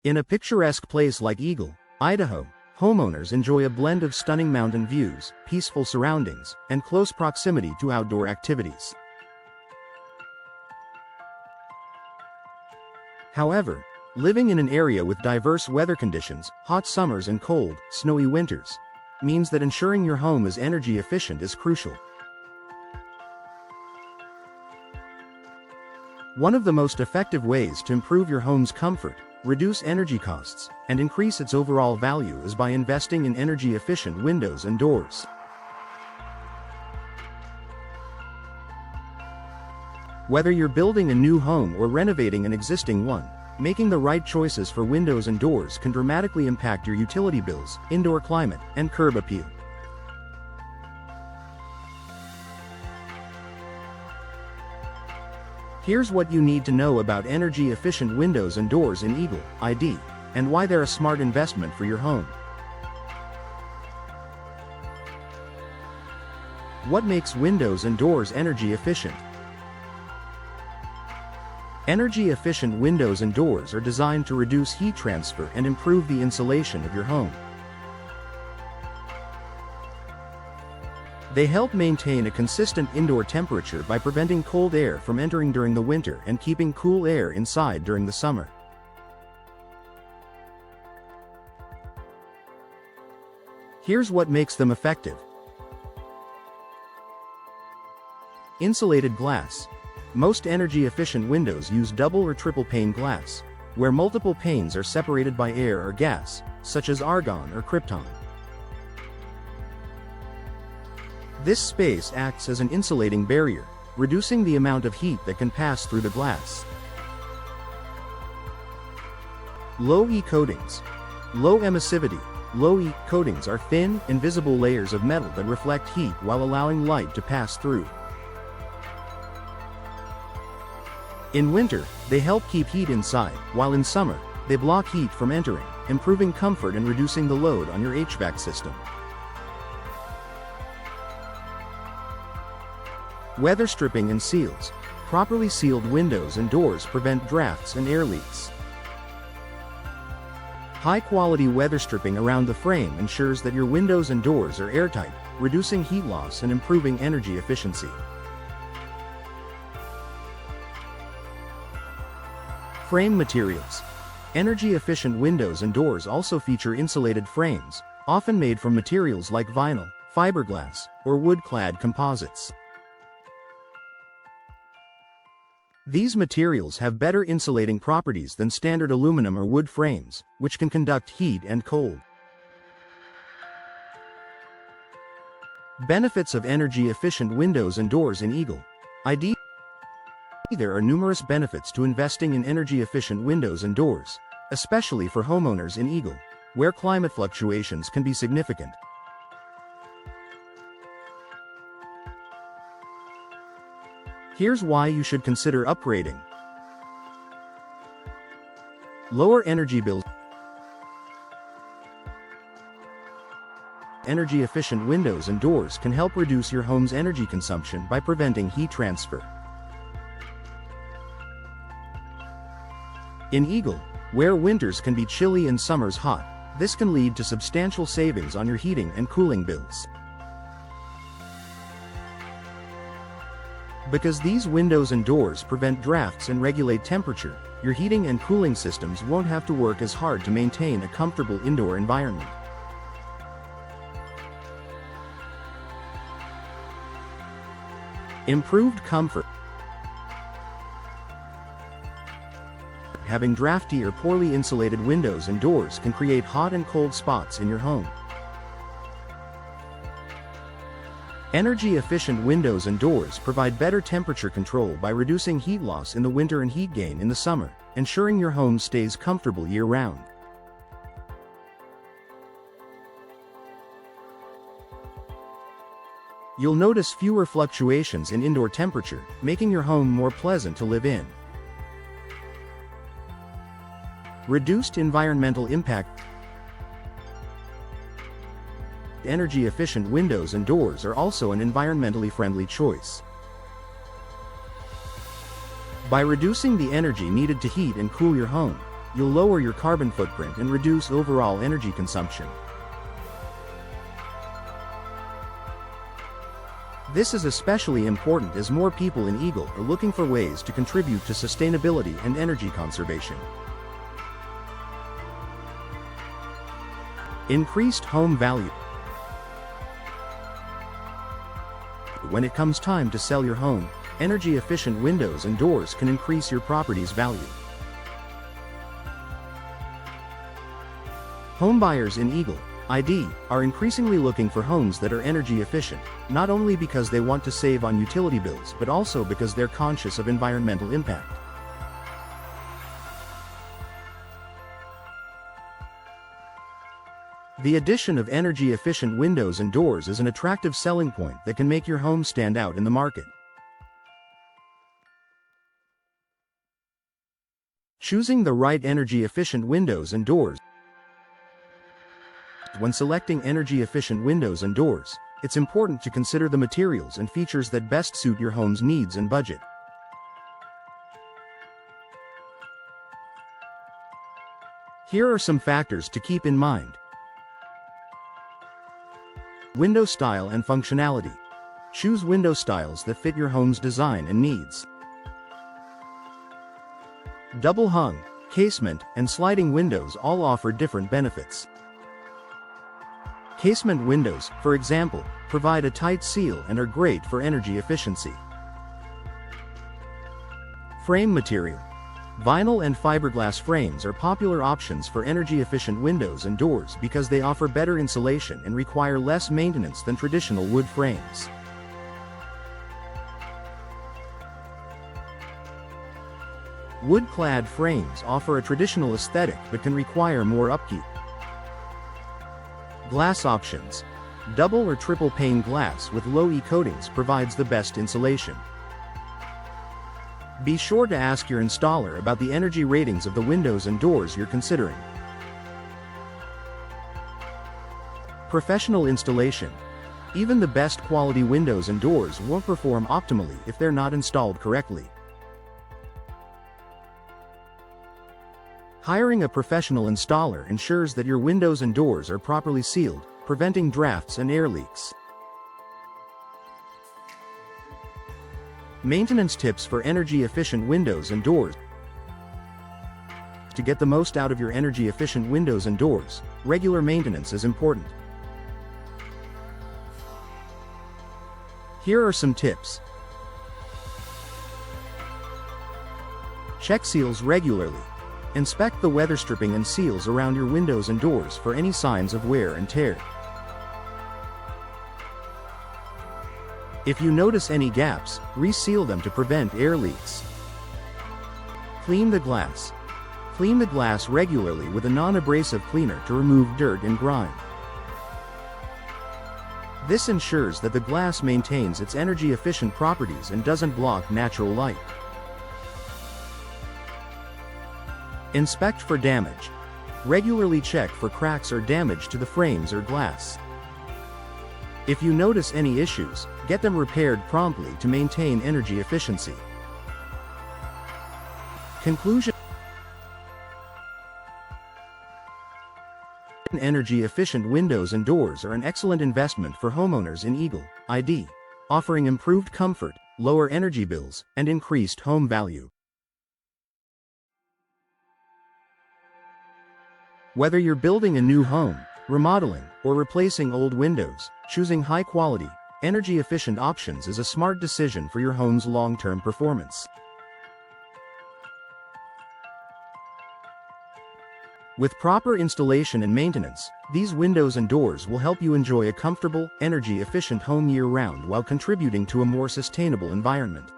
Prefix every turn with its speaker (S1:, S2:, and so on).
S1: In a picturesque place like Eagle, Idaho, homeowners enjoy a blend of stunning mountain views, peaceful surroundings, and close proximity to outdoor activities. However, living in an area with diverse weather conditions, hot summers and cold, snowy winters, means that ensuring your home is energy efficient is crucial. One of the most effective ways to improve your home's comfort, reduce energy costs, and increase its overall value is by investing in energy-efficient windows and doors. Whether you're building a new home or renovating an existing one, making the right choices for windows and doors can dramatically impact your utility bills, indoor climate, and curb appeal. Here's what you need to know about energy-efficient windows and doors in Eagle, ID, and why they're a smart investment for your home. What makes windows and doors energy efficient? Energy-efficient windows and doors are designed to reduce heat transfer and improve the insulation of your home. They help maintain a consistent indoor temperature by preventing cold air from entering during the winter and keeping cool air inside during the summer. Here's what makes them effective. Insulated glass. Most energy-efficient windows use double or triple pane glass, where multiple panes are separated by air or gas, such as argon or krypton. This space acts as an insulating barrier, reducing the amount of heat that can pass through the glass. Low-E coatings. Low emissivity. Low-E coatings are thin, invisible layers of metal that reflect heat while allowing light to pass through. In winter, they help keep heat inside, while in summer, they block heat from entering, improving comfort and reducing the load on your HVAC system. Weather stripping and seals. Properly sealed windows and doors prevent drafts and air leaks. High-quality weather stripping around the frame ensures that your windows and doors are airtight, reducing heat loss and improving energy efficiency. Frame materials. Energy-efficient windows and doors also feature insulated frames, often made from materials like vinyl, fiberglass, or wood-clad composites. These materials have better insulating properties than standard aluminum or wood frames, which can conduct heat and cold. Benefits of energy-efficient windows and doors in Eagle, ID. There are numerous benefits to investing in energy-efficient windows and doors, especially for homeowners in Eagle, where climate fluctuations can be significant. Here's why you should consider upgrading. Lower energy bills. Energy-efficient windows and doors can help reduce your home's energy consumption by preventing heat transfer. In Eagle, where winters can be chilly and summers hot, this can lead to substantial savings on your heating and cooling bills. Because these windows and doors prevent drafts and regulate temperature, your heating and cooling systems won't have to work as hard to maintain a comfortable indoor environment. Improved comfort. Having drafty or poorly insulated windows and doors can create hot and cold spots in your home. Energy-efficient windows and doors provide better temperature control by reducing heat loss in the winter and heat gain in the summer, ensuring your home stays comfortable year-round. You'll notice fewer fluctuations in indoor temperature, making your home more pleasant to live in. Reduced environmental impact. Energy-efficient windows and doors are also an environmentally friendly choice. By reducing the energy needed to heat and cool your home, you'll lower your carbon footprint and reduce overall energy consumption. This is especially important as more people in Eagle are looking for ways to contribute to sustainability and energy conservation. Increased home value. When it comes time to sell your home, energy-efficient windows and doors can increase your property's value. Homebuyers in Eagle, ID, are increasingly looking for homes that are energy efficient, not only because they want to save on utility bills but also because they're conscious of environmental impact. The addition of energy-efficient windows and doors is an attractive selling point that can make your home stand out in the market. Choosing the right energy-efficient windows and doors. When selecting energy-efficient windows and doors, it's important to consider the materials and features that best suit your home's needs and budget. Here are some factors to keep in mind. Window style and functionality. Choose window styles that fit your home's design and needs. Double hung, casement, and sliding windows all offer different benefits. Casement windows, for example, provide a tight seal and are great for energy efficiency. Frame material. Vinyl and fiberglass frames are popular options for energy-efficient windows and doors because they offer better insulation and require less maintenance than traditional wood frames. Wood-clad frames offer a traditional aesthetic but can require more upkeep. Glass options. Double or triple pane glass with low E coatings provides the best insulation. Be sure to ask your installer about the energy ratings of the windows and doors you're considering. Professional installation. Even the best quality windows and doors won't perform optimally if they're not installed correctly. Hiring a professional installer ensures that your windows and doors are properly sealed, preventing drafts and air leaks. Maintenance tips for energy-efficient windows and doors. To get the most out of your energy-efficient windows and doors, regular maintenance is important. Here are some tips. Check seals regularly. Inspect the weather stripping and seals around your windows and doors for any signs of wear and tear. If you notice any gaps, reseal them to prevent air leaks. Clean the glass. Clean the glass regularly with a non-abrasive cleaner to remove dirt and grime. This ensures that the glass maintains its energy-efficient properties and doesn't block natural light. Inspect for damage. Regularly check for cracks or damage to the frames or glass. If you notice any issues, get them repaired promptly to maintain energy efficiency. Conclusion. Energy-efficient windows and doors are an excellent investment for homeowners in Eagle, ID, offering improved comfort, lower energy bills, and increased home value. Whether you're building a new home, remodeling, or replacing old windows, choosing high-quality, energy-efficient options is a smart decision for your home's long-term performance. With proper installation and maintenance, these windows and doors will help you enjoy a comfortable, energy-efficient home year-round while contributing to a more sustainable environment.